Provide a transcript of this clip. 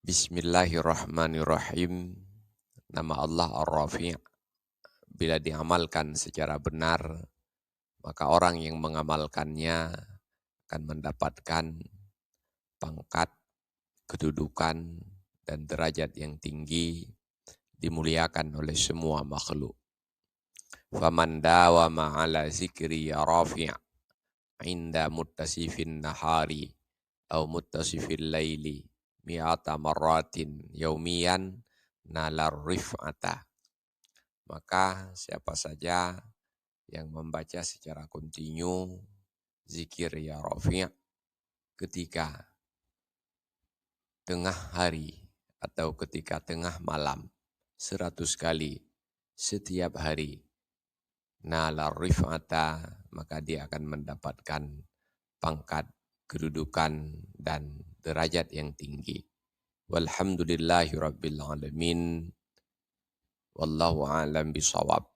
Bismillahirrahmanirrahim. Nama Allah Ar-Rafi'. Bila diamalkan secara benar, maka orang yang mengamalkannya akan mendapatkan pangkat, kedudukan, dan derajat yang tinggi, dimuliakan oleh semua makhluk. Faman dawama ala zikri ya rafi' inda muttasifin nahari au muttasifil laili mi'ata marratin yaumiyan nalar rif'ata. Maka siapa saja yang membaca secara kontinu zikir ya rafi' ketika tengah hari atau ketika tengah malam 100 kali setiap hari, nalar rif'ata, maka dia akan mendapatkan pangkat, kedudukan, dan derajat yang tinggi. Walhamdulillahi rabbil alamin. Wallahu a'lam bishawab.